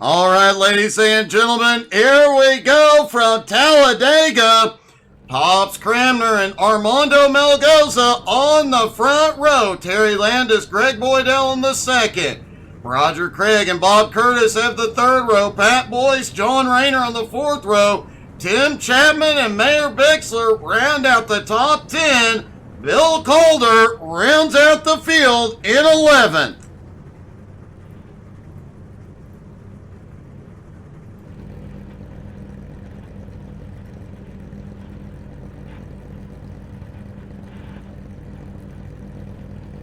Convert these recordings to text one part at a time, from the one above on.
All right, ladies and gentlemen, here we go from Talladega. Pops Cramner and Armando Melgoza on the front row. Terry Landis, Greg Boydell in the second. Roger Craig and Bob Curtis have the third row. Pat Boyce, John Rayner on the fourth row. Tim Chapman and Mayor Bixler round out the top 10. Bill Calder rounds out the field in 11th.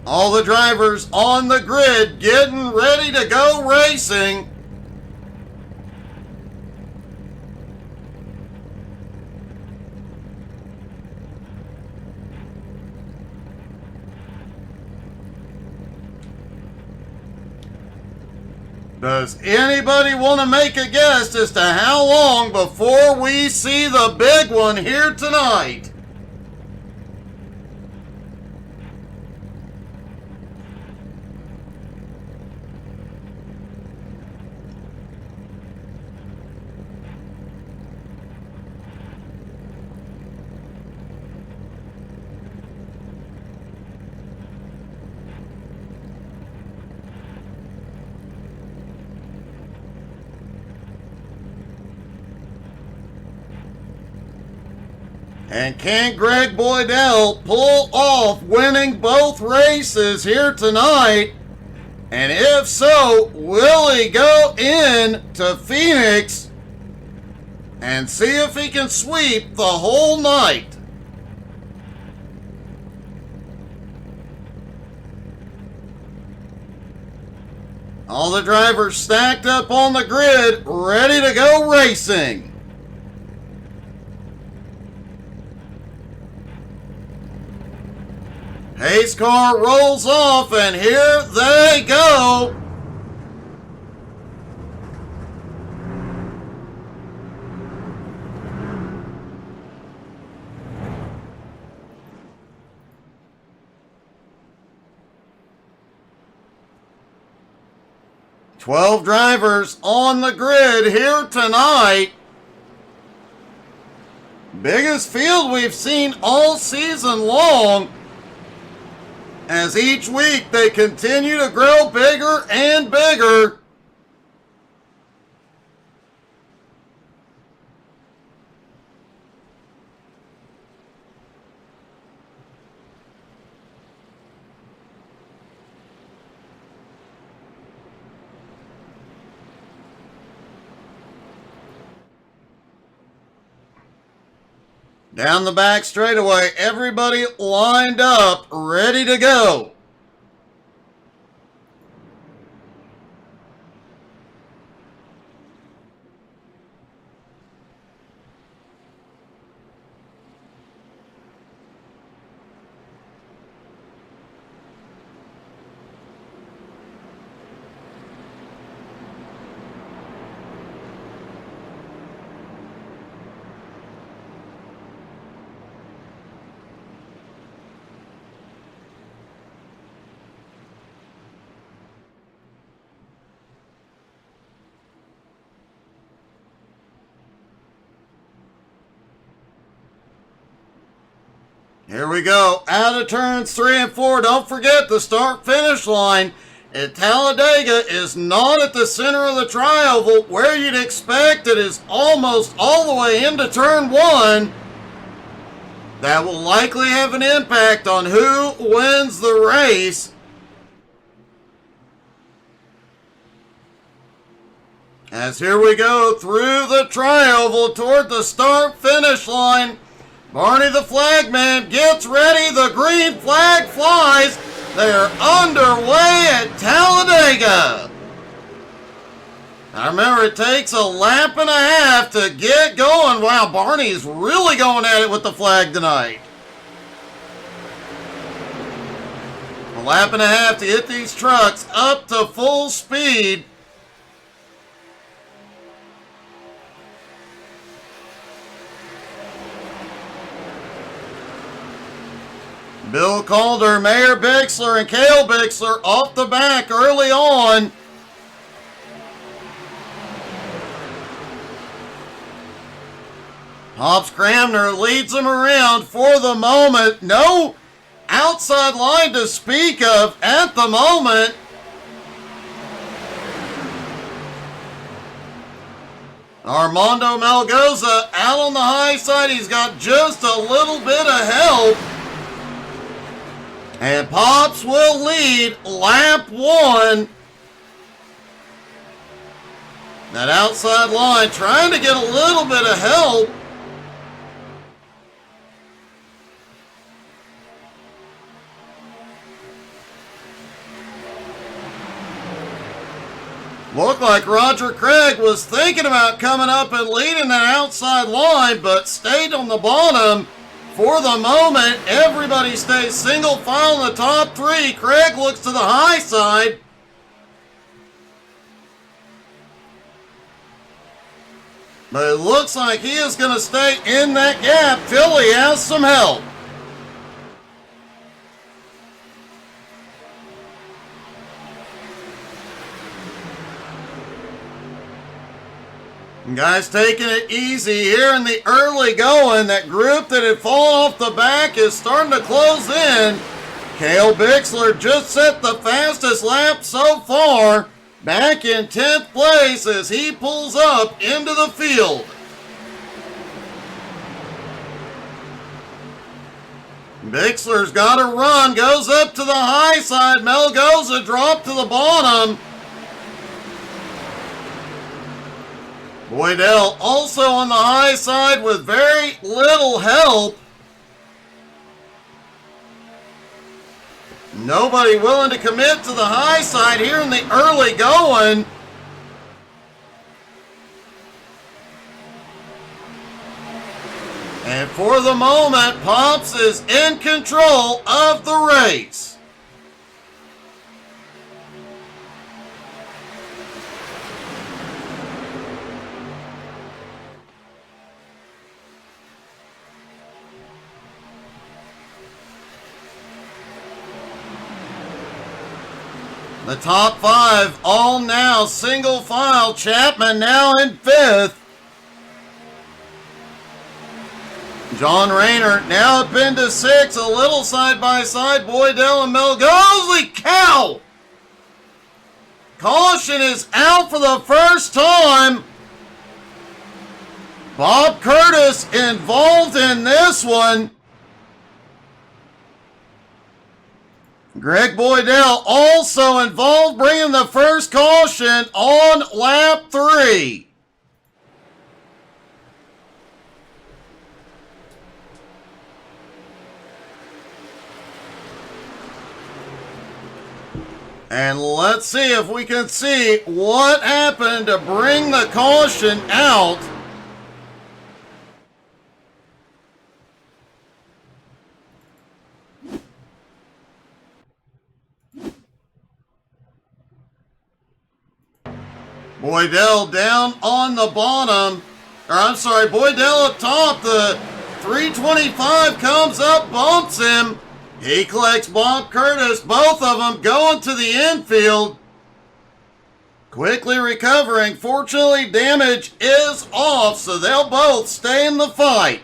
All the drivers on the grid getting ready to go racing. Does anybody want to make a guess as to how long before we see the big one here tonight? And can Greg Boydell pull off winning both races here tonight? And if so, will he go in to Phoenix and see if he can sweep the whole night? All the drivers stacked up on the grid, ready to go racing. Pace car rolls off, and here they go. "12 drivers on the grid here tonight. Biggest field we've seen all season long. As each week they continue to grow bigger and bigger. Down the back straightaway, everybody lined up, ready to go. Here we go, out of turns 3 and 4. Don't forget the start-finish line at Talladega is not at the center of the trioval where you'd expect. It is almost all the way into turn 1. That will likely have an impact on who wins the race. As here we go through the trioval toward the start-finish line. Barney the flagman gets ready. The green flag flies. They're underway at Talladega. Now remember, it takes a lap and a half to get going. Wow, Barney's really going at it with the flag tonight. A lap and a half to get these trucks up to full speed. Bill Calder, Mayor Bixler, and Cale Bixler off the back early on. Pops Cramner leads him around for the moment. No outside line to speak of at the moment. Armando Malgoza out on the high side. He's got just a little bit of help. And Pops will lead lap 1. That outside line trying to get a little bit of help. Looked like Roger Craig was thinking about coming up and leading that outside line, but stayed on the bottom for the moment. Everybody stays single file in the top 3. Craig looks to the high side. But it looks like he is going to stay in that gap till he has some help. Guys taking it easy here in the early going. That group that had fallen off the back is starting to close in. Cale Bixler just set the fastest lap so far. Back in 10th place as he pulls up into the field. Bixler's got a run, goes up to the high side. Melgoza dropped to the bottom. Boydell also on the high side with very little help. Nobody willing to commit to the high side here in the early going. And for the moment, Pops is in control of the race. The top 5 all now single file. Chapman now in 5th. John Rayner now up into 6th. A little side by side. Boydell and Melgoza. Holy cow! Caution is out for the first time. Bob Curtis involved in this one. Greg Boydell also involved, bringing the first caution on lap 3. And let's see if we can see what happened to bring the caution out. Boydell down on the bottom. Boydell up top. The 325 comes up, bumps him. He collects Bob Curtis. Both of them going to the infield. Quickly recovering. Fortunately, damage is off, so they'll both stay in the fight.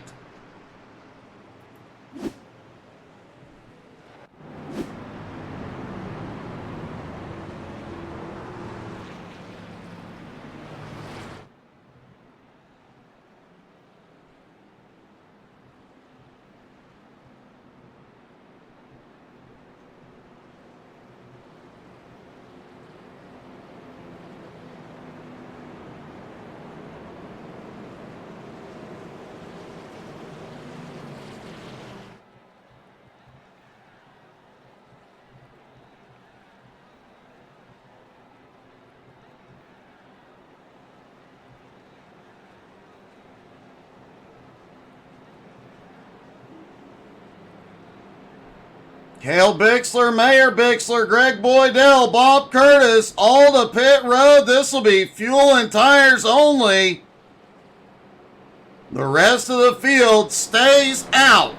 Cale Bixler, Mayor Bixler, Greg Boydell, Bob Curtis, all to pit road. This will be fuel and tires only. The rest of the field stays out.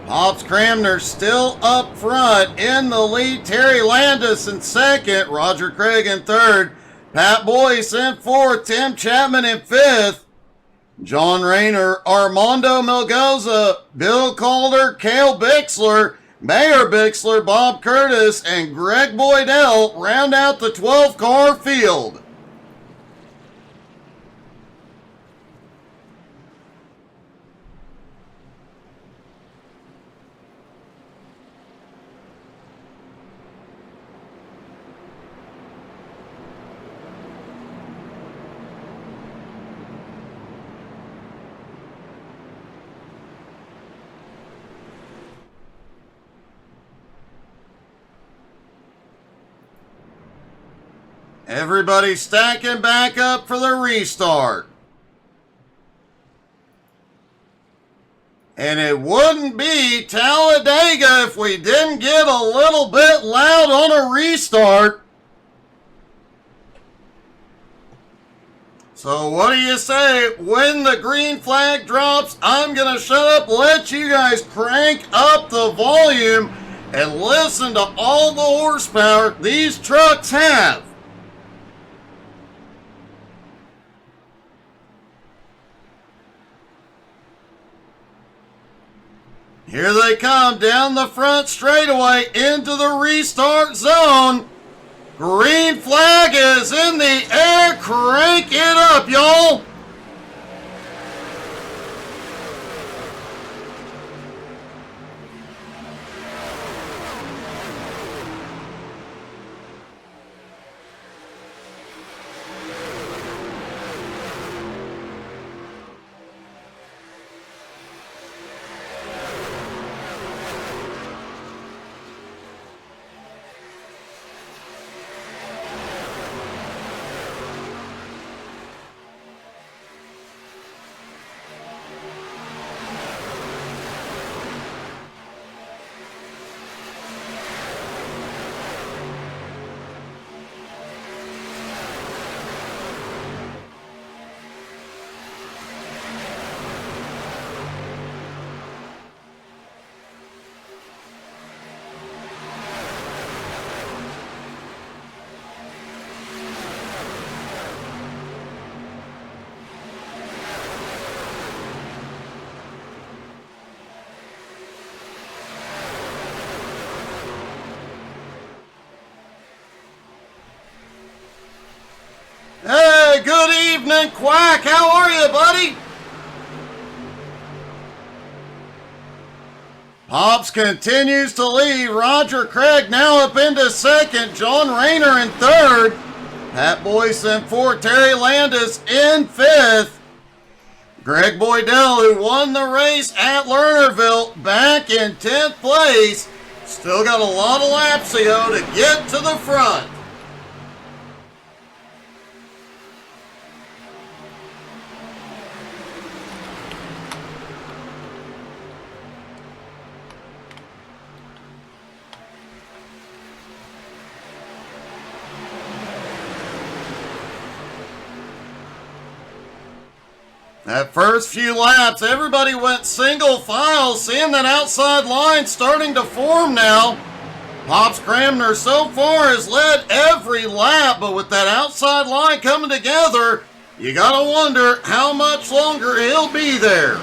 Pops Cramner still up front in the lead. Terry Landis in second. Roger Craig in third. Pat Boyce in fourth. Tim Chapman in fifth. John Rayner, Armando Melgoza, Bill Calder, Cale Bixler, Mayor Bixler, Bob Curtis, and Greg Boydell round out the 12-car field. Everybody stacking back up for the restart. And it wouldn't be Talladega if we didn't get a little bit loud on a restart. So what do you say? When the green flag drops, I'm going to shut up, let you guys crank up the volume and listen to all the horsepower these trucks have. Here they come down the front straightaway into the restart zone. Green flag is in the air. Crank it up, y'all. Hey, good evening, Quack. How are you, buddy? Pops continues to lead. Roger Craig now up into second. John Rayner in third. Pat Boyce in fourth. Terry Landis in fifth. Greg Boydell, who won the race at Lernerville, back in 10th place. Still got a lot of laps to go to get to the front. That first few laps, everybody went single file, seeing that outside line starting to form now. Pops Cramner so far has led every lap, but with that outside line coming together, you gotta wonder how much longer he'll be there.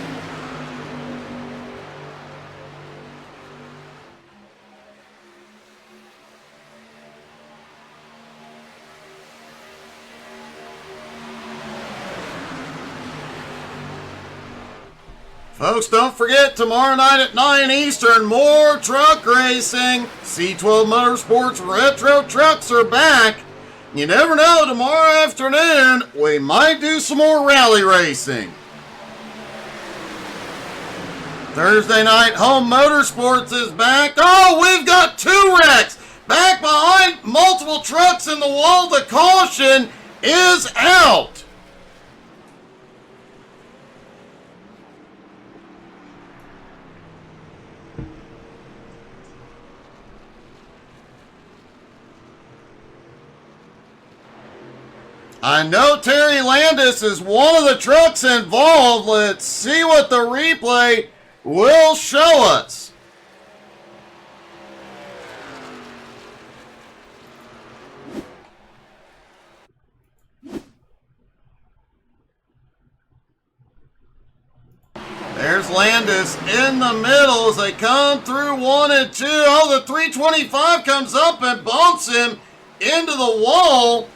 Folks, don't forget, tomorrow night at 9 Eastern, more truck racing. C12 Motorsports Retro Trucks are back. You never know, tomorrow afternoon, we might do some more rally racing. Thursday night, Home Motorsports is back. Oh, we've got two wrecks. Back behind multiple trucks in the wall. The caution is out. I know Terry Landis is one of the trucks involved. Let's see what the replay will show us. Curtis in the middle as they come through 1 and 2. Oh, the 325 comes up and bumps him into the wall.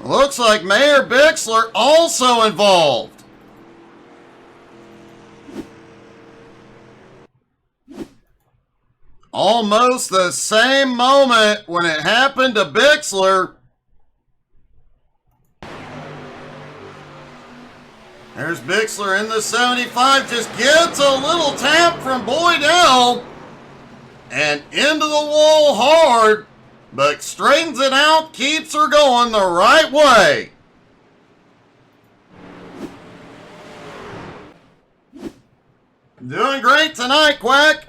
Looks like Mayor Bixler also involved. Almost the same moment when it happened to Bixler. There's Bixler in the 75, just gets a little tap from Boydell and into the wall hard, but straightens it out, keeps her going the right way. Doing great tonight, Quack.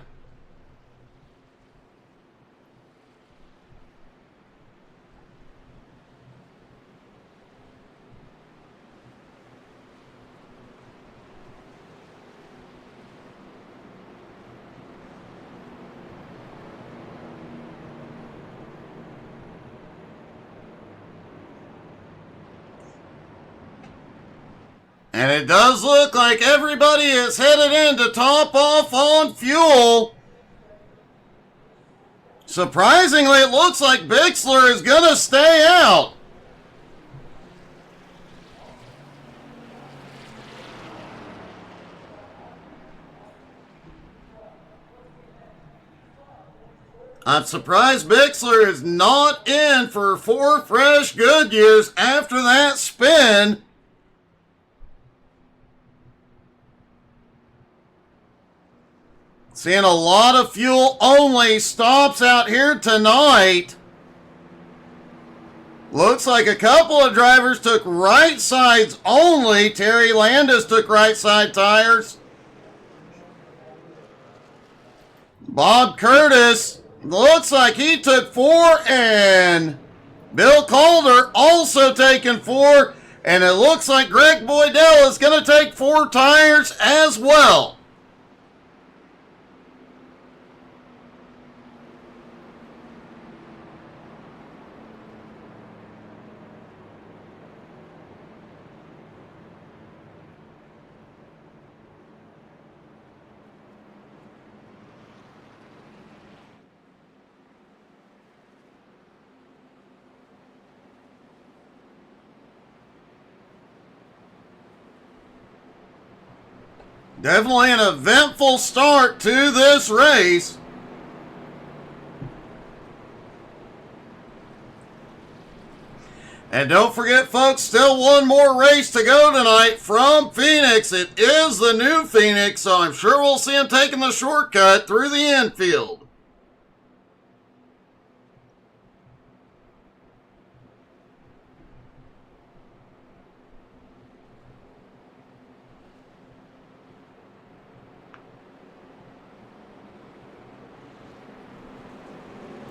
And it does look like everybody is headed in to top off on fuel. Surprisingly, it looks like Bixler is going to stay out. I'm surprised Bixler is not in for 4 fresh Goodyears after that spin. Seeing a lot of fuel only stops out here tonight. Looks like a couple of drivers took right sides only. Terry Landis took right side tires. Bob Curtis looks like he took 4, and Bill Calder also taking 4. And it looks like Greg Boydell is going to take 4 tires as well. Definitely an eventful start to this race. And don't forget, folks, still one more race to go tonight from Phoenix. It is the new Phoenix, so I'm sure we'll see him taking the shortcut through the infield.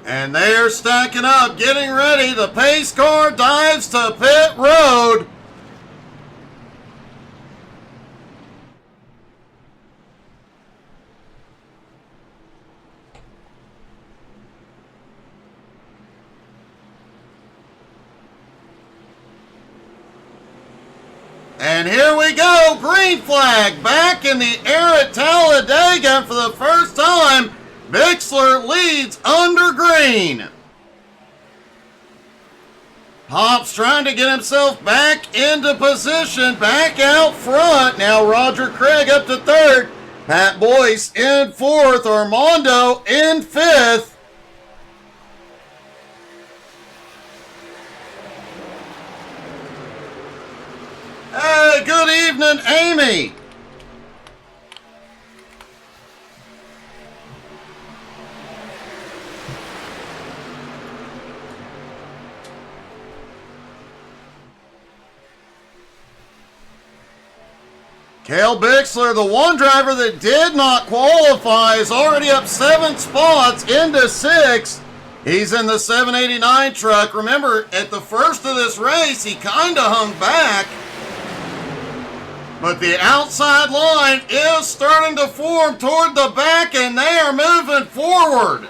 And they are stacking up, getting ready. The pace car dives to pit road. And here we go, green flag back in the air at Talladega for the first time. Bixler leads under green. Hobbs trying to get himself back into position, back out front. Now Roger Craig up to 3rd. Pat Boyce in 4th. Armando in 5th. Hey, good evening, Amy. Cale Bixler, the one driver that did not qualify, is already up 7 spots into 6th. He's in the 789 truck. Remember, at the first of this race, he kind of hung back. But the outside line is starting to form toward the back, and they are moving forward.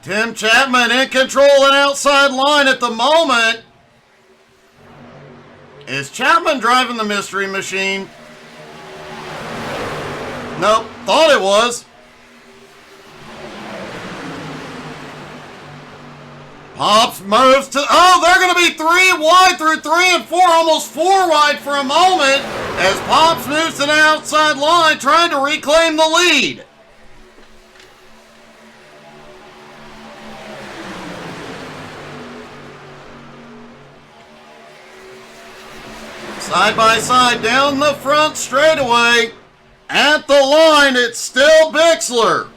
Tim Chapman in control and outside line at the moment. Is Chapman driving the mystery machine? Nope, thought it was. Pops moves to, they're going to be 3 wide through 3 and 4, almost 4 wide for a moment, as Pops moves to the outside line, trying to reclaim the lead. Side by side down the front straightaway. At the line, it's still Bixler.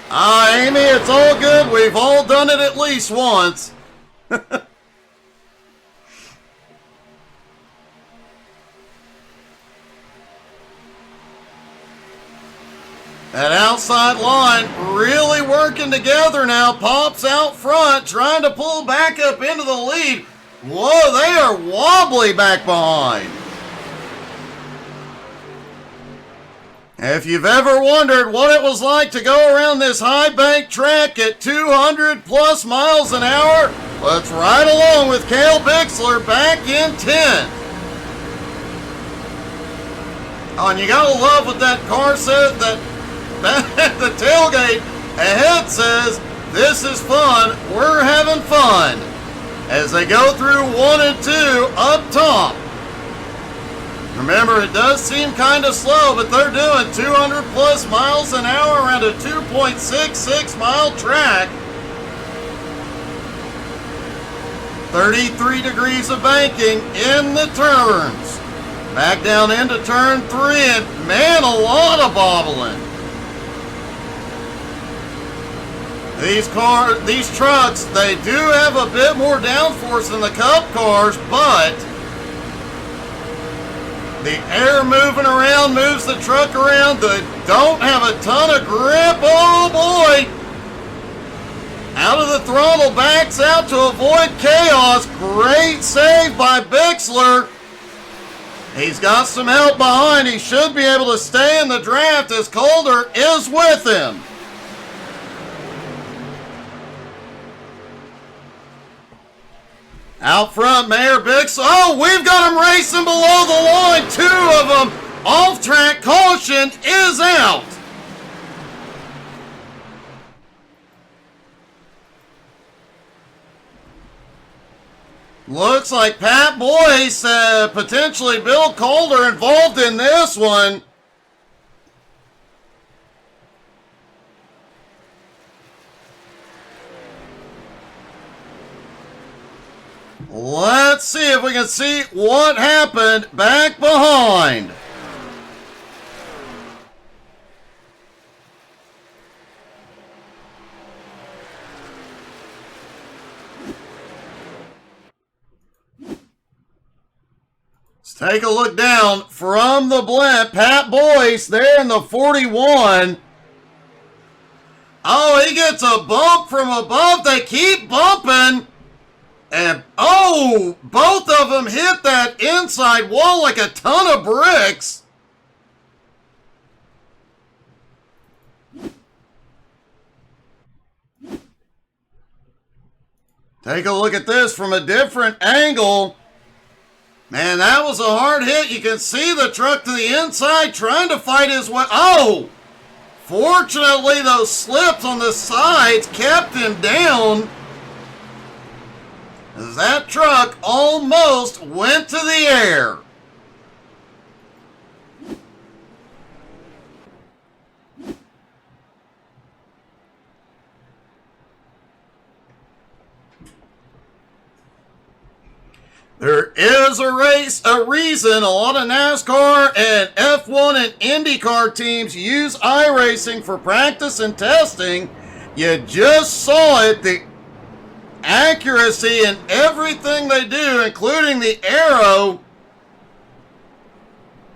Amy, it's all good. We've all done it at least once. That outside line really working together now. Pops out front, trying to pull back up into the lead. Whoa, they are wobbly back behind. If you've ever wondered what it was like to go around this high bank track at 200 plus miles an hour, let's ride along with Cale Bixler back in 10th. Oh, and you gotta love what that car says, that the tailgate ahead says, "This is fun, we're having fun," as they go through 1 and 2 up top. Remember, it does seem kind of slow, but they're doing 200 plus miles an hour around a 2.66 mile track. 33 degrees of banking in the turns. Back down into turn 3, and man, a lot of bobbling. These trucks, they do have a bit more downforce than the Cup cars, but the air moving around moves the truck around. They don't have a ton of grip. Oh boy! Out of the throttle, backs out to avoid chaos. Great save by Bixler. He's got some help behind. He should be able to stay in the draft as Calder is with him. Out front, Mayor Bix. Oh, we've got them racing below the line. 2 of them off track. Caution is out. Looks like Pat Boyce, potentially Bill Calder involved in this one. Let's see if we can see what happened back behind. Let's take a look down from the blimp. Pat Boyce there in the 41. Oh, he gets a bump from above. They keep bumping. And, oh, both of them hit that inside wall like a ton of bricks. Take a look at this from a different angle. Man, that was a hard hit. You can see the truck to the inside trying to fight his way. Oh! Fortunately, those slips on the sides kept him down, as that truck almost went to the air. There is a reason a lot of NASCAR and F1 and IndyCar teams use iRacing for practice and testing. You just saw it, the accuracy in everything they do, including the aero.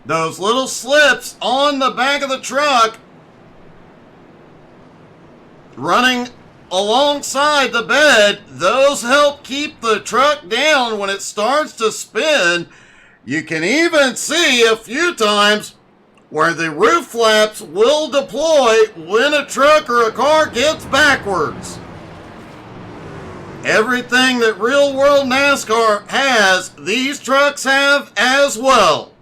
Those little slips on the back of the truck running alongside the bed, those help keep the truck down when it starts to spin. You can even see a few times where the roof flaps will deploy when a truck or a car gets backwards. Everything that real world NASCAR has, these trucks have as well.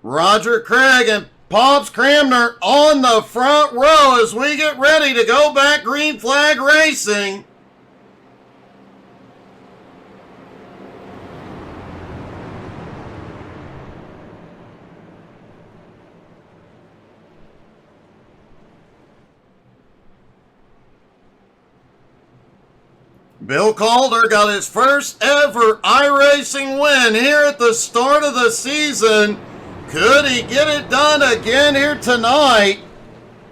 Roger Craig and Pops Cramner on the front row as we get ready to go back green flag racing. Bill Calder got his first ever iRacing win here at the start of the season. Could he get it done again here tonight?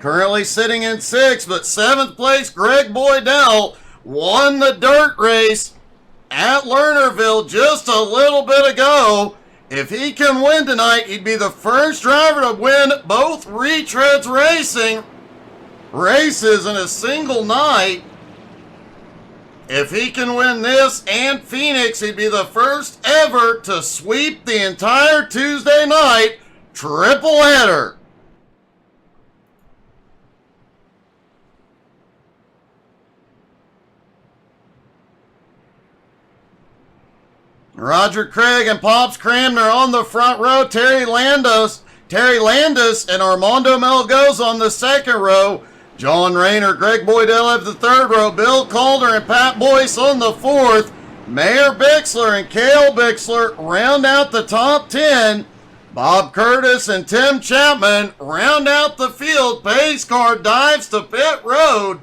Currently sitting in 6th, but 7th place Greg Boydell won the dirt race at Lernerville just a little bit ago. If he can win tonight, he'd be the first driver to win both Retreads racing races in a single night. If he can win this and Phoenix, he'd be the first ever to sweep the entire Tuesday night triple header. Roger Craig and Pops Cramner on the front row. Terry Landis and Armando Melgoza on the second row. John Rayner, Greg Boydell at the third row, Bill Calder and Pat Boyce on the fourth. Mayor Bixler and Cale Bixler round out the top 10. Bob Curtis and Tim Chapman round out the field. Pace car dives to pit road.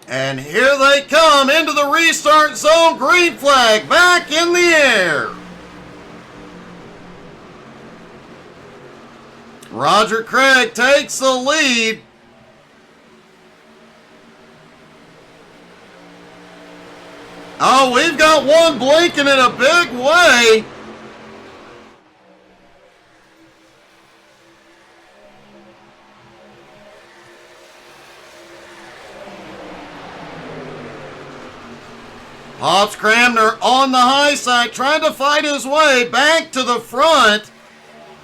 And here they come into the restart zone. Green flag back in the air. Roger Craig takes the lead. Oh, we've got one blinking in a big way. Pops Cramner on the high side trying to fight his way back to the front.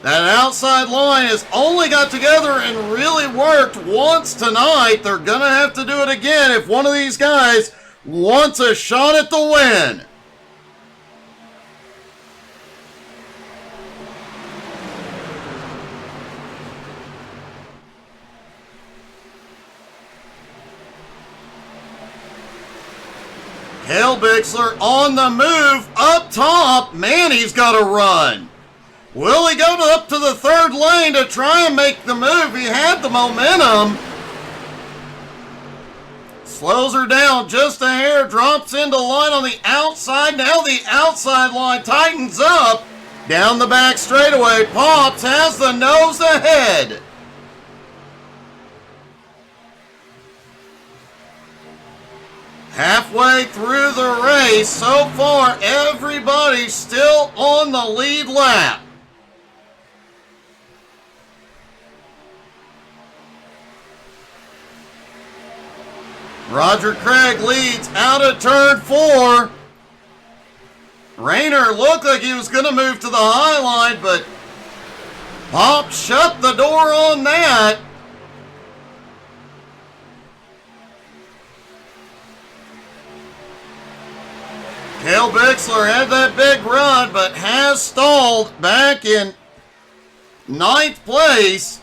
That outside line has only got together and really worked once tonight. They're going to have to do it again if one of these guys wants a shot at the win. Cale Bixler on the move up top. Man, he's got to run. Will he go up to the third lane to try and make the move? He had the momentum. Slows her down just a hair, drops into line on the outside. Now the outside line tightens up. Down the back straightaway, Pops has the nose ahead. Halfway through the race, so far everybody's still on the lead lap. Roger Craig leads out of turn 4. Rayner looked like he was going to move to the high line, but Pop shut the door on that. Cale Bixler had that big run, but has stalled back in 9th place.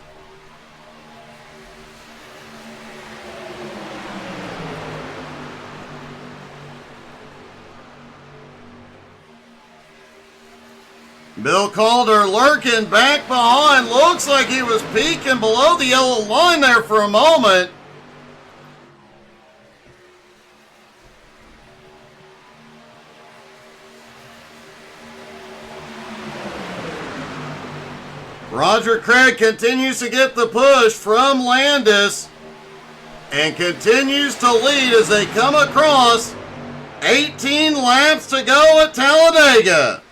Bill Calder lurking back behind. Looks like he was peeking below the yellow line there for a moment. Roger Craig continues to get the push from Landis and continues to lead as they come across. 18 laps to go at Talladega.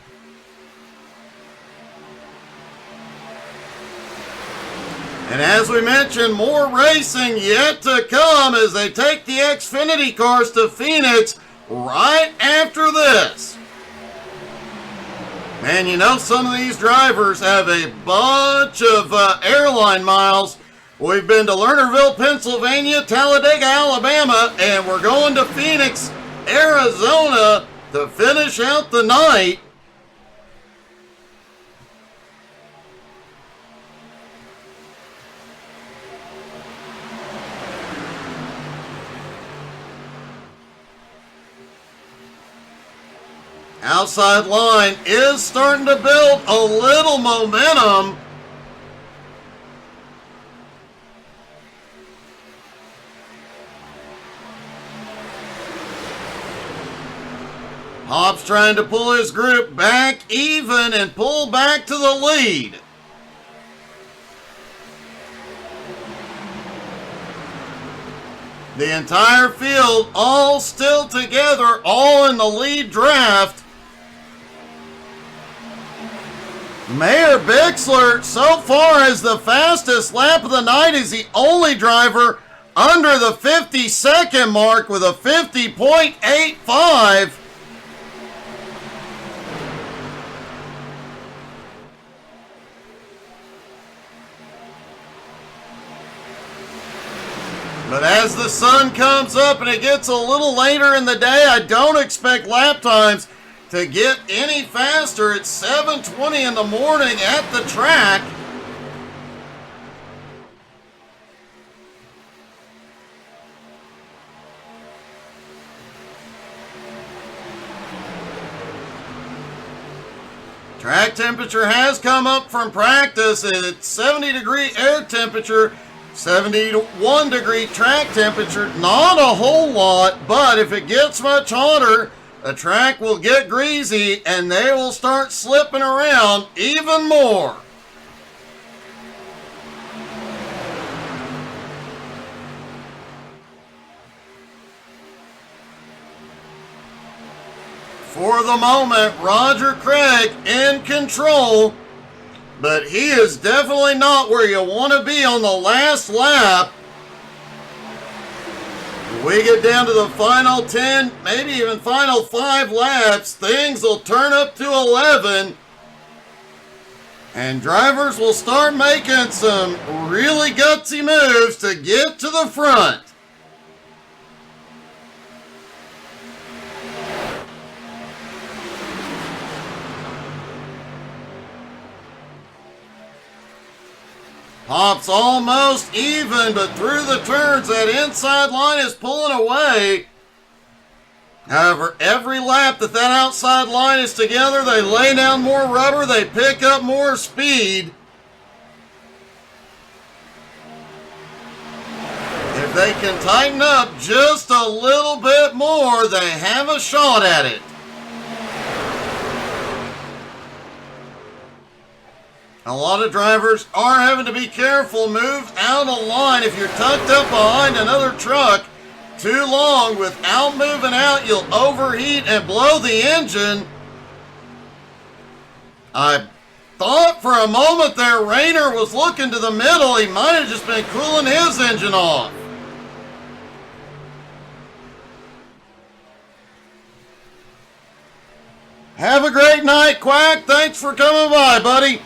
And as we mentioned, more racing yet to come as they take the Xfinity cars to Phoenix right after this. Man, you know, some of these drivers have a bunch of airline miles. We've been to Lernerville, Pennsylvania, Talladega, Alabama, and we're going to Phoenix, Arizona to finish out the night. Outside line is starting to build a little momentum. Hobbs trying to pull his group back even and pull back to the lead. The entire field all still together, all in the lead draft. Mayor Bixler, so far as the fastest lap of the night, is the only driver under the 50-second mark with a 50.85. But as the sun comes up and it gets a little later in the day, I don't expect lap times to get any faster. It's 7:20 in the morning at the track. Track temperature has come up from practice. It's 70-degree air temperature, 71-degree track temperature. Not a whole lot, but if it gets much hotter, the track will get greasy and they will start slipping around even more. For the moment, Roger Craig in control, but he is definitely not where you want to be on the last lap. We get down to the final 10, maybe even final 5 laps, things will turn up to 11, and drivers will start making some really gutsy moves to get to the front. Pop's almost even, but through the turns, that inside line is pulling away. However, every lap that outside line is together, they lay down more rubber, they pick up more speed. If they can tighten up just a little bit more, they have a shot at it. A lot of drivers are having to be careful, move out of line. If you're tucked up behind another truck too long without moving out, you'll overheat and blow the engine. I thought for a moment there Rayner was looking to the middle. He might have just been cooling his engine off. Have a great night, Quack. Thanks for coming by, buddy.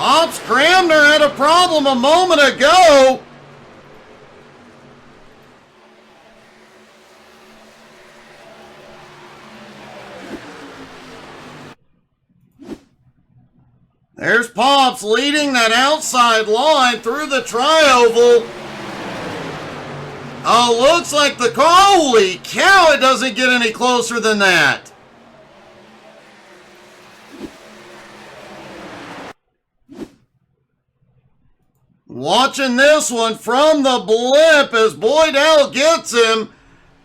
Hobbs Cramner had a problem a moment ago. There's Pops leading that outside line through the tri-oval. Oh, looks like the car. Holy cow, it doesn't get any closer than that. Watching this one from the blip as Boydell gets him,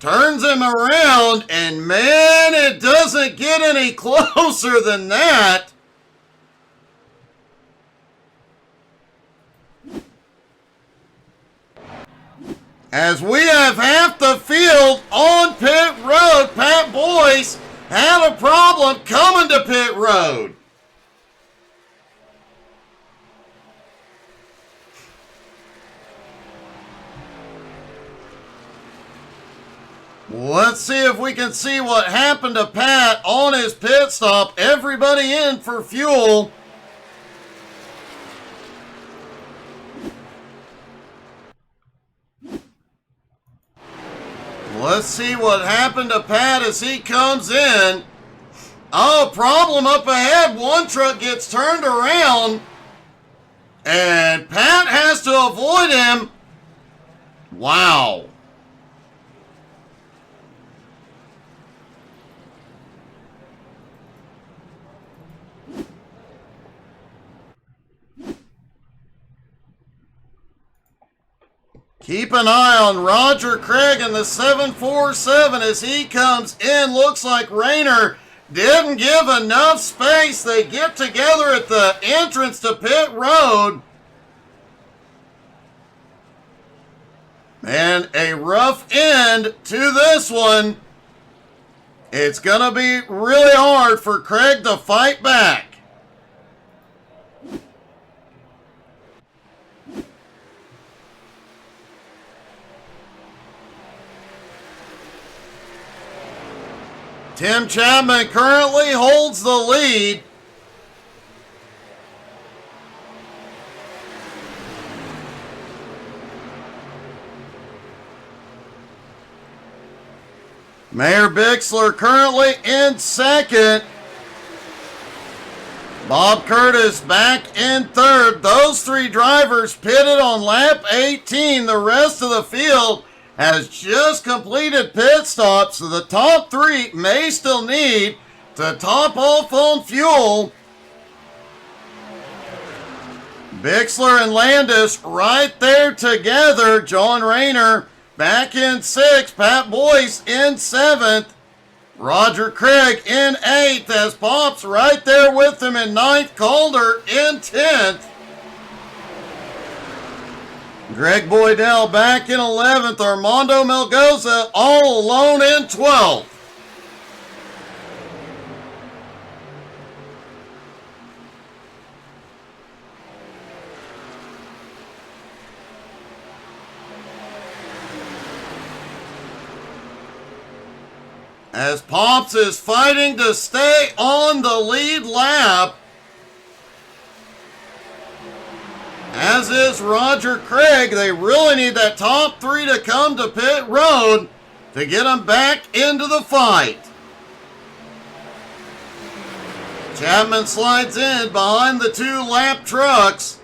turns him around, and man, it doesn't get any closer than that. As we have half the field on pit road, Pat Boyce had a problem coming to pit road. Let's see if we can see what happened to Pat on his pit stop. Everybody in for fuel. Let's see what happened to Pat as he comes in. Oh, problem up ahead. One truck gets turned around. And Pat has to avoid him. Wow. Keep an eye on Roger Craig in the 747 as he comes in. Looks like Rayner didn't give enough space. They get together at the entrance to pit road. And a rough end to this one. It's going to be really hard for Craig to fight back. Tim Chapman currently holds the lead. Mayor Bixler currently in second. Bob Curtis back in third. Those three drivers pitted on lap 18. The rest of the field has just completed pit stops, so the top three may still need to top off on fuel. Bixler and Landis right there together. John Rayner back in sixth. Pat Boyce in seventh. Roger Craig in eighth as Pop's right there with him in ninth. Calder in 10th. Greg Boydell back in 11th. Armando Melgoza all alone in 12th. As Pops is fighting to stay on the lead lap. As is Roger Craig. They really need that top three to come to pit road to get them back into the fight. Chapman slides in behind the two lap trucks.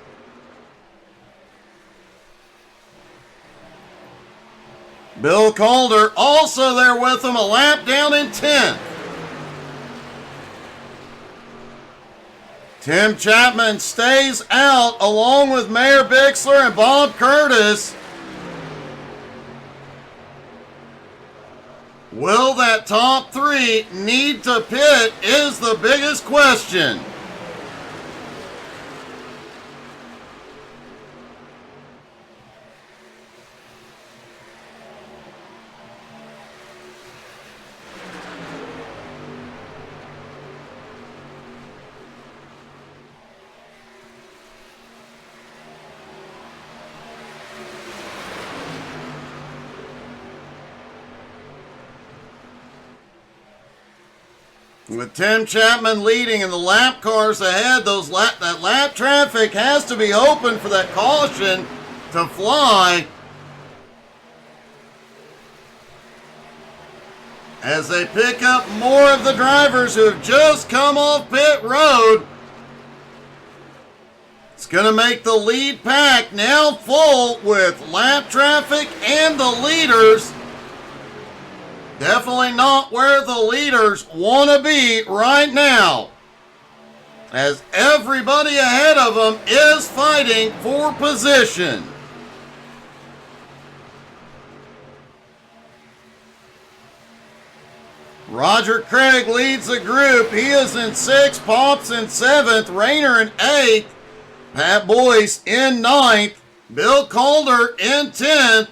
Bill Calder also there with him, a lap down in 10th. Tim Chapman stays out along with Mayor Bixler and Bob Curtis. Will that top three need to pit is the biggest question. With Tim Chapman leading and the lap cars ahead, that lap traffic has to be open for that caution to fly. As they pick up more of the drivers who have just come off pit road. It's going to make the lead pack now full with lap traffic and the leaders. Definitely not where the leaders want to be right now, as everybody ahead of them is fighting for position. Roger Craig leads the group. He is in 6th, Pops in 7th, Rayner in 8th, Pat Boyce in 9th, Bill Calder in 10th,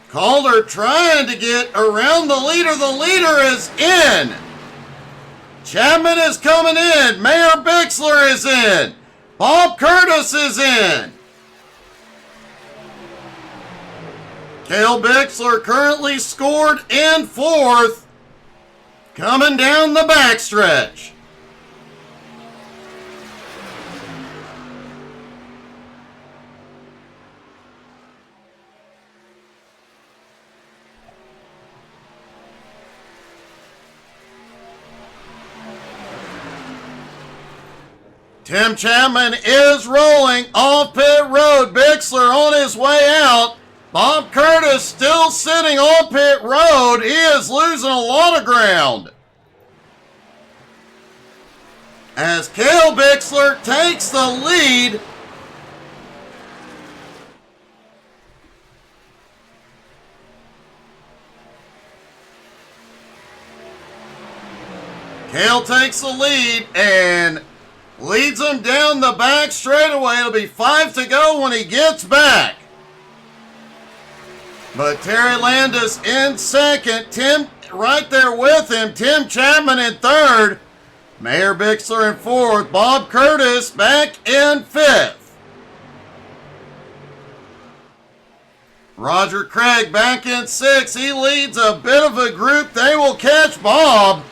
Calder trying to get around the leader. The leader is in. Chapman is coming in. Mayor Bixler is in. Bob Curtis is in. Cale Bixler currently scored in fourth. Coming down the backstretch. Tim Chapman is rolling off pit road. Bixler on his way out. Bob Curtis still sitting on pit road. He is losing a lot of ground. As Cale Bixler takes the lead. Cale takes the lead and leads him down the back straightaway. It'll be 5 to go when he gets back. But Terry Landis in second. Tim right there with him. Tim Chapman in third. Mayor Bixler in fourth. Bob Curtis back in fifth. Roger Craig back in sixth. He leads a bit of a group. They will catch Bob.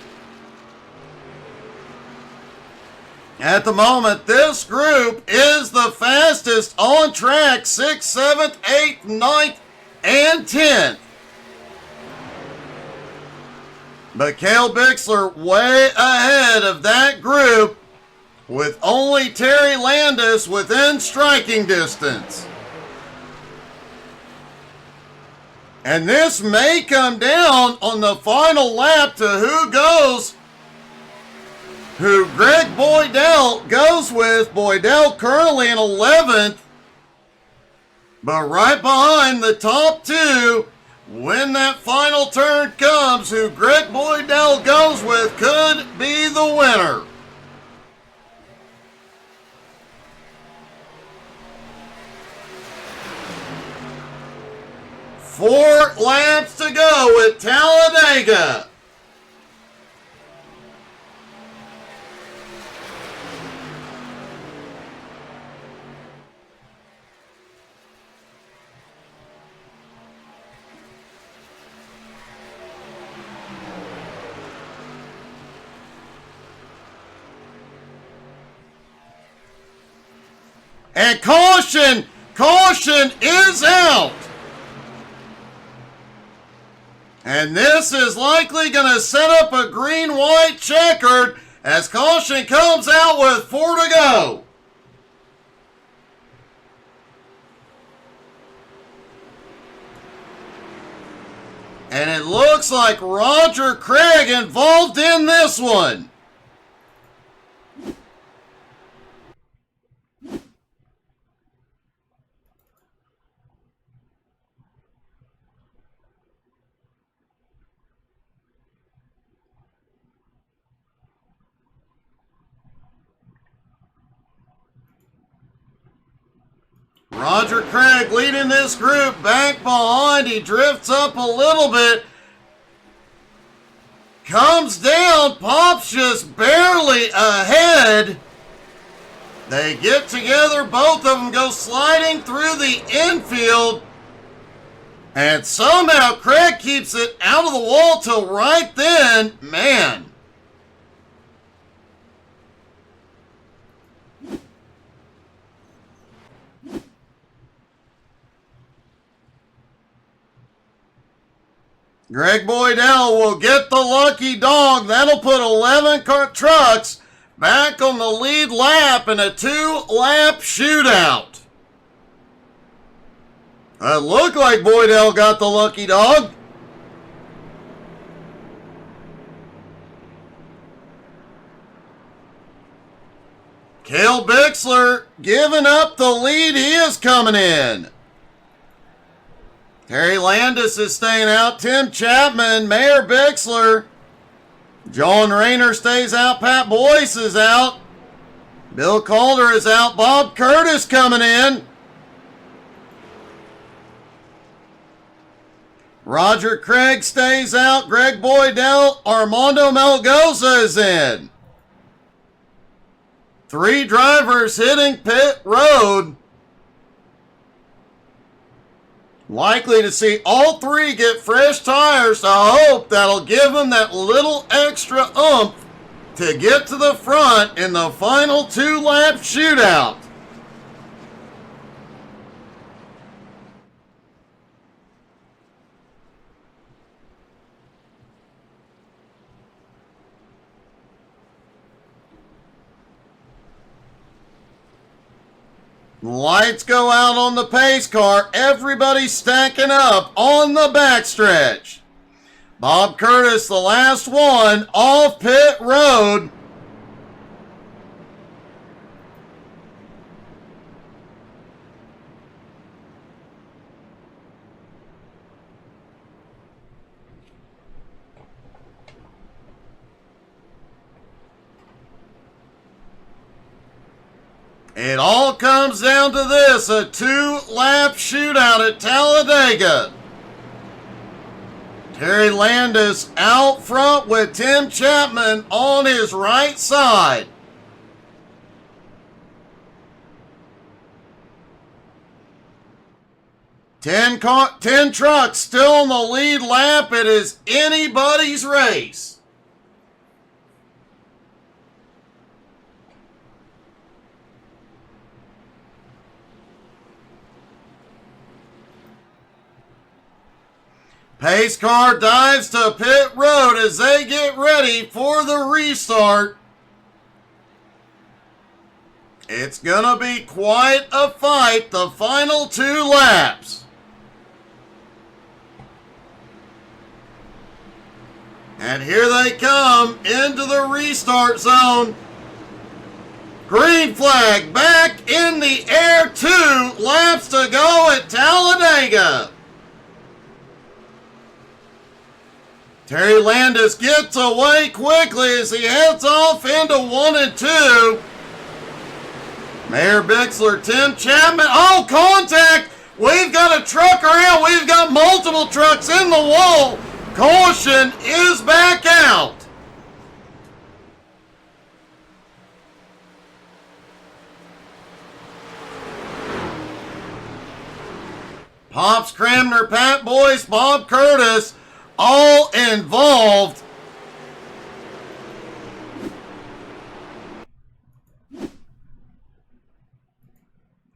At the moment, this group is the fastest on track, 6th, 7th, 8th, 9th, and 10th. But Cale Bixler way ahead of that group with only Terry Landis within striking distance. And this may come down on the final lap to who Greg Boydell goes with. Boydell currently in 11th. But right behind the top two, when that final turn comes, who Greg Boydell goes with could be the winner. Four laps to go at Talladega. And caution is out. And this is likely going to set up a green-white checkered as caution comes out with 4 to go. And it looks like Roger Craig involved in this one. Roger Craig leading this group back behind. He drifts up a little bit. Comes down. Pop's just barely ahead. They get together. Both of them go sliding through the infield. And somehow Craig keeps it out of the wall till right then. Man. Greg Boydell will get the lucky dog. That'll put 11 trucks back on the lead lap in a 2-lap shootout. It looked like Boydell got the lucky dog. Cale Bixler giving up the lead. He is coming in. Terry Landis is staying out. Tim Chapman, Mayor Bixler. John Rayner stays out. Pat Boyce is out. Bill Calder is out. Bob Curtis coming in. Roger Craig stays out. Greg Boydell, Armando Melgoza is in. 3 drivers hitting pit road. Likely to see all 3 get fresh tires. I hope that'll give them that little extra oomph to get to the front in the final 2-lap shootout. Lights go out on the pace car. Everybody stacking up on the backstretch. Bob Curtis, the last one, off pit road. It all comes down to this, a 2-lap shootout at Talladega. Terry Landis out front with Tim Chapman on his right side. Ten trucks still on the lead lap. It is anybody's race. Pace car dives to pit road as they get ready for the restart. It's gonna be quite a fight, the final 2 laps. And here they come into the restart zone. Green flag back in the air, 2 laps to go at Talladega. Terry Landis gets away quickly as he heads off into 1 and 2. Mayor Bixler, Tim Chapman. Oh, contact! We've got a truck around. We've got multiple trucks in the wall. Caution is back out. Pops Cramner, Pat Boyce, Bob Curtis, all involved.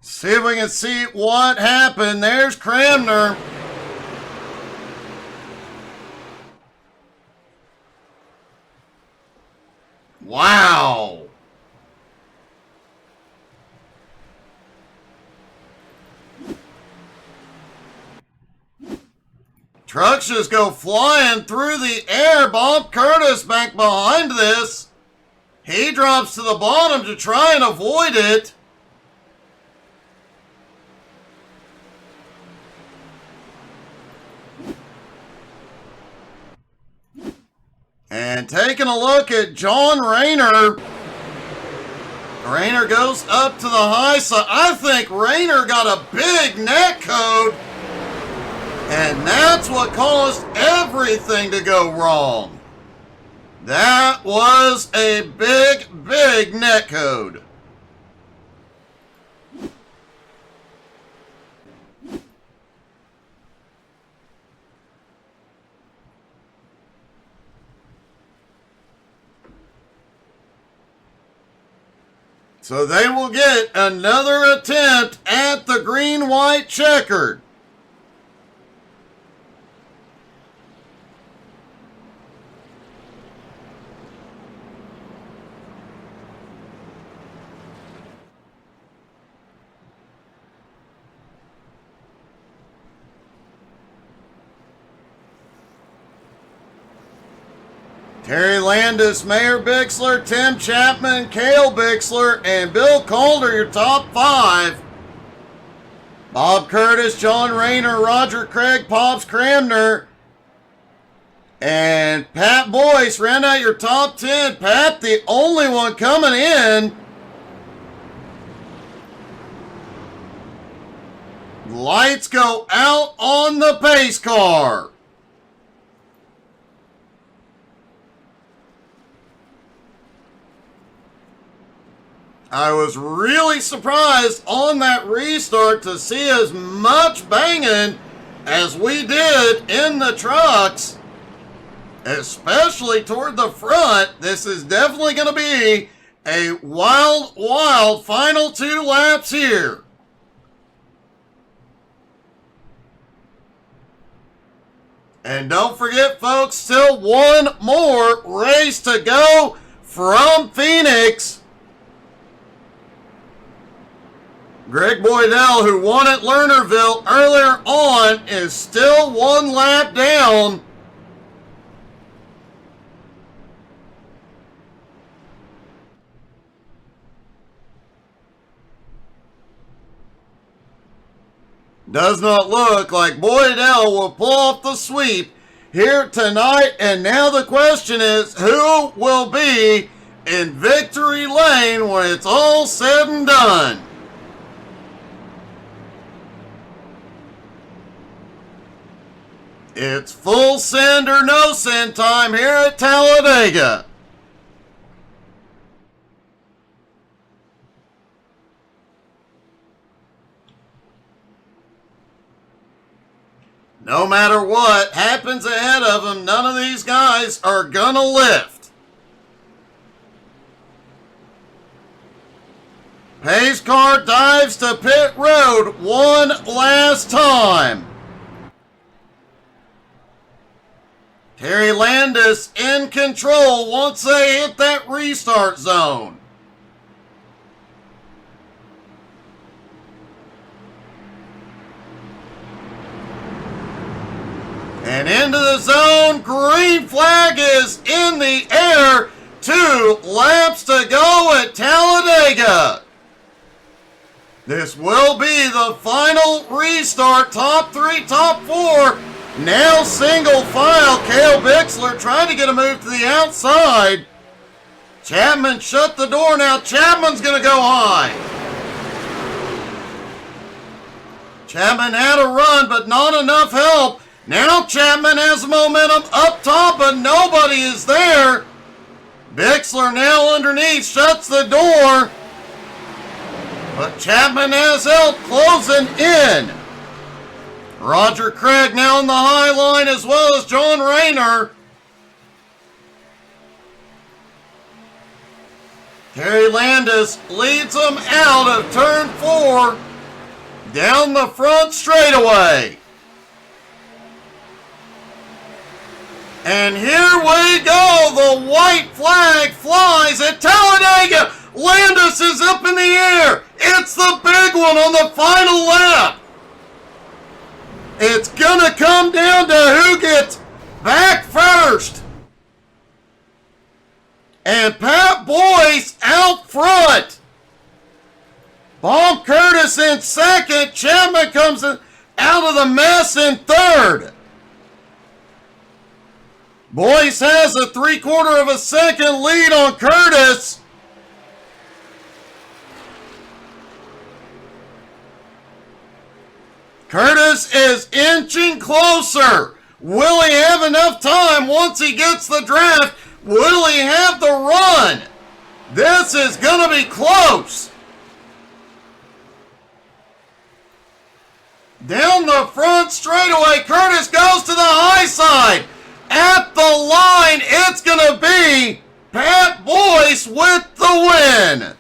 See if we can see what happened. There's Cramner. Wow. Trucks just go flying through the air. Bob Curtis back behind this. He drops to the bottom to try and avoid it. And taking a look at John Rayner. Rayner goes up to the high side. I think Rayner got a big net code. And that's what caused everything to go wrong. That was a big, big netcode. So they will get another attempt at the green-white checkered. Terry Landis, Mayor Bixler, Tim Chapman, Cale Bixler, and Bill Calder, your top 5. Bob Curtis, John Rayner, Roger Craig, Pops Cramner, and Pat Boyce round out your top 10. Pat, the only one coming in. Lights go out on the pace car. I was really surprised on that restart to see as much banging as we did in the trucks, especially toward the front. This is definitely going to be a wild, wild final 2 laps here. And don't forget, folks, still one more race to go from Phoenix. Greg Boydell, who won at Lernerville earlier on, is still 1 lap down. Does not look like Boydell will pull off the sweep here tonight. And now the question is, who will be in victory lane when it's all said and done? It's full send or no send time here at Talladega. No matter what happens ahead of them, none of these guys are gonna lift. Pace car dives to pit road one last time. Terry Landis in control once they hit that restart zone. And into the zone, green flag is in the air. 2 laps to go at Talladega. This will be the final restart. Top 3, top 4. Now single file. Cale Bixler trying to get a move to the outside. Chapman shut the door. Now Chapman's going to go high. Chapman had a run, but not enough help. Now Chapman has momentum up top, but nobody is there. Bixler now underneath, shuts the door. But Chapman has help closing in. Roger Craig now on the high line, as well as John Rayner. Terry Landis leads them out of turn 4 down the front straightaway. And here we go. The white flag flies at Talladega. Landis is up in the air. It's the big one on the final lap. It's going to come down to who gets back first. And Pat Boyce out front. Bob Curtis in second. Chapman comes out of the mess in third. Boyce has a 3/4 of a second lead on Curtis. Curtis is inching closer. Will he have enough time once he gets the draft? Will he have the run? This is going to be close. Down the front straightaway, Curtis goes to the high side. At the line, it's going to be Pat Boyce with the win.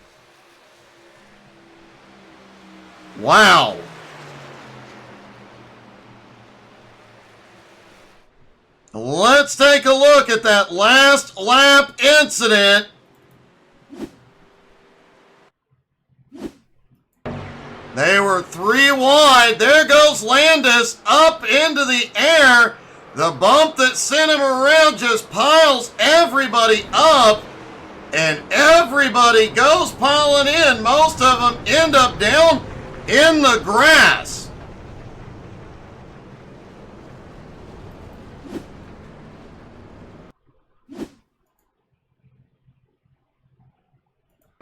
Wow. Let's take a look at that last lap incident. They were 3 wide. There goes Landis up into the air. The bump that sent him around just piles everybody up, and everybody goes piling in. Most of them end up down in the grass.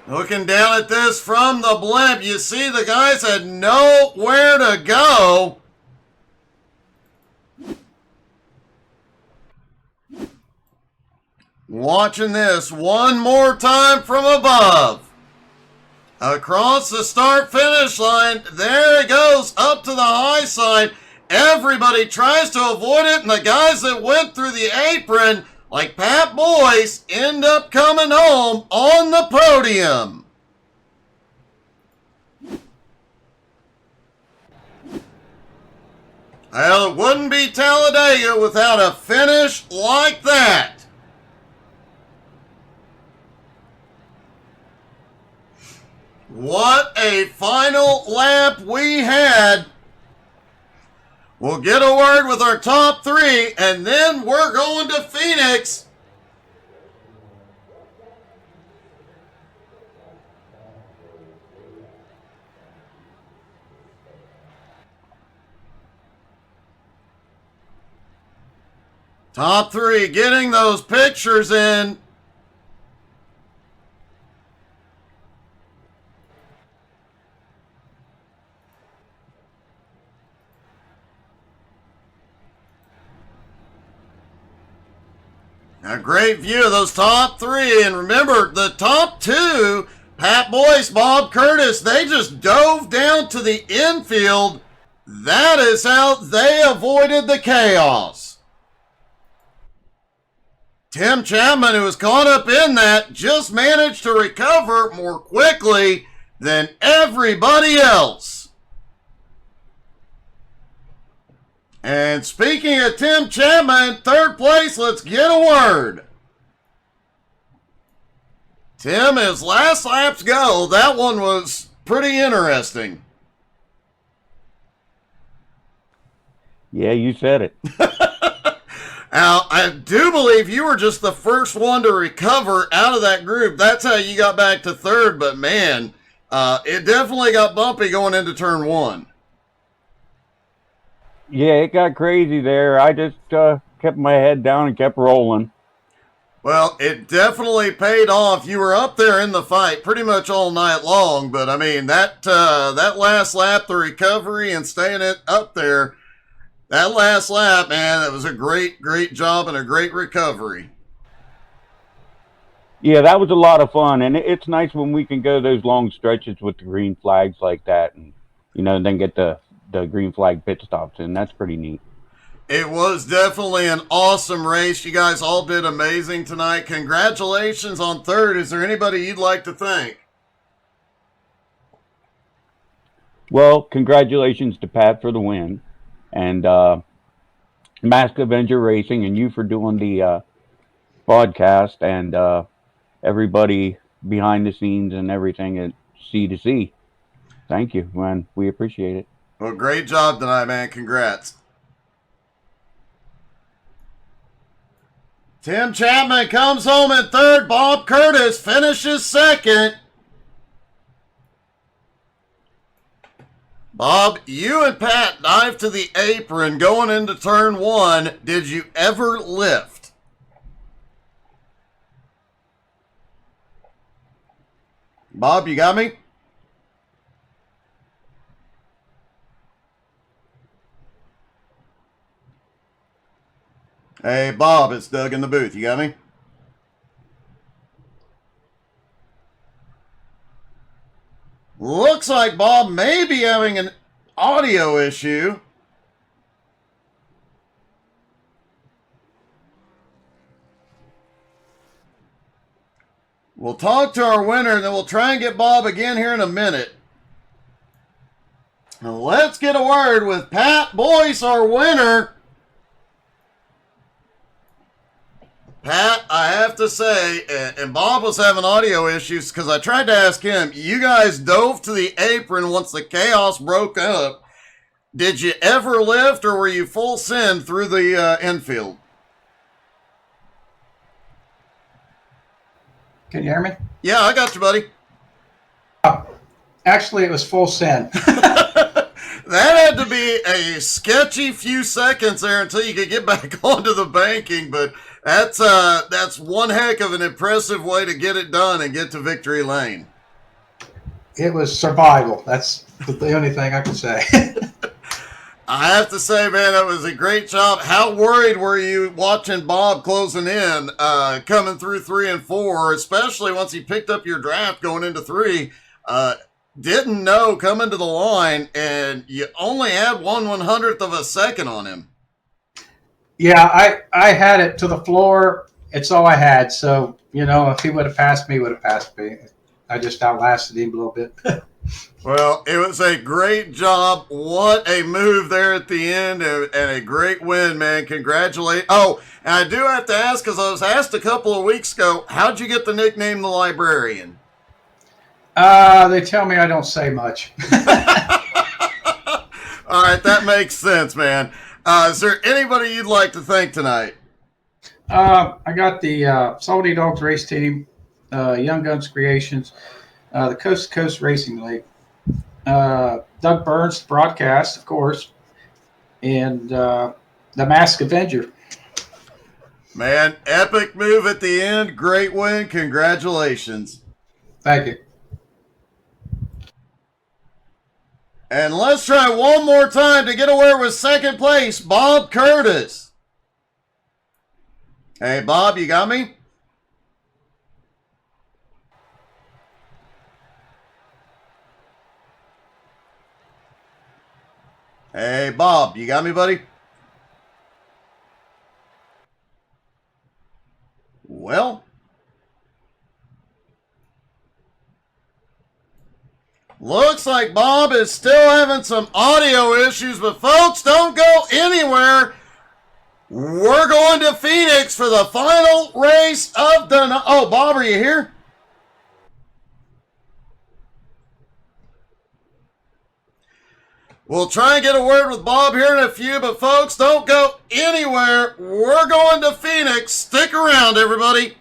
Looking down at this from the blimp, you see the guys had nowhere to go. Watching this one more time from above. Across the start-finish line, there it goes, up to the high side. Everybody tries to avoid it, and the guys that went through the apron, like Pat Boyce, end up coming home on the podium. Well, it wouldn't be Talladega without a finish like that. What a final lap we had. We'll get a word with our top three, and then we're going to Phoenix. Top three, getting those pictures in. A great view of those top three. And remember, the top two, Pat Boyce, Bob Curtis, they just dove down to the infield. That is how they avoided the chaos. Tim Chapman, who was caught up in that, just managed to recover more quickly than everybody else. And speaking of Tim Chapman, third place, let's get a word. Tim, his last laps go. That one was pretty interesting. Yeah, you said it. Now, I do believe you were just the first one to recover out of that group. That's how you got back to third, but man, it definitely got bumpy going into turn one. Yeah, it got crazy there. I just kept my head down and kept rolling. Well, it definitely paid off. You were up there in the fight pretty much all night long, but I mean, that last lap, the recovery and staying it up there, that last lap, man, that was a great, great job and a great recovery. Yeah, that was a lot of fun, and it's nice when we can go those long stretches with the green flags like that, and then get the green flag pit stops in. That's pretty neat. It was definitely an awesome race. You guys all did amazing tonight. Congratulations on third. Is there anybody you'd like to thank? Well, congratulations to Pat for the win, and Mask Avenger Racing, and you for doing the podcast, and everybody behind the scenes and everything at C2C. Thank you, man. We appreciate it. Well, great job tonight, man. Congrats. Tim Chapman comes home in third. Bob Curtis finishes second. Bob, you and Pat dive to the apron going into turn one. Did you ever lift? Bob, you got me? Hey, Bob, it's Doug in the booth. You got me? Looks like Bob may be having an audio issue. We'll talk to our winner, and then we'll try and get Bob again here in a minute. Now let's get a word with Pat Boyce, our winner. Pat, I have to say, and Bob was having audio issues because I tried to ask him, you guys dove to the apron once the chaos broke up. Did you ever lift, or were you full send through the infield? Can you hear me? Yeah, I got you, buddy. Actually, it was full send. That had to be a sketchy few seconds there until you could get back onto the banking, but that's one heck of an impressive way to get it done and get to victory lane. It was survival. That's the only thing I can say. I have to say, man, that was a great job. How worried were you watching Bob closing in, coming through 3 and 4, especially once he picked up your draft going into 3? didn't know coming to the line, and you only had 1/100th of a second on him. Yeah, I had it to the floor. It's all I had. So, if he would have passed me, he would have passed me. I just outlasted him a little bit. Well, it was a great job. What a move there at the end, and a great win, man. Congratulations. Oh, and I do have to ask, because I was asked a couple of weeks ago, how'd you get the nickname the Librarian? They tell me I don't say much. All right, that makes sense, man. Is there anybody you'd like to thank tonight? I got the Salty Dogs race team, Young Guns Creations, the Coast to Coast Racing League, Doug Burns, broadcast, of course, and the Mask Avenger. Man, epic move at the end. Great win. Congratulations. Thank you. And let's try one more time to get away with second place, Bob Curtis. Hey, Bob, you got me? Hey, Bob, you got me, buddy? Well, looks like Bob is still having some audio issues, but folks, don't go anywhere. We're going to Phoenix for the final race of the night. Oh, Bob, are you here? We'll try and get a word with Bob here in a few, but folks, don't go anywhere. We're going to Phoenix. Stick around, everybody.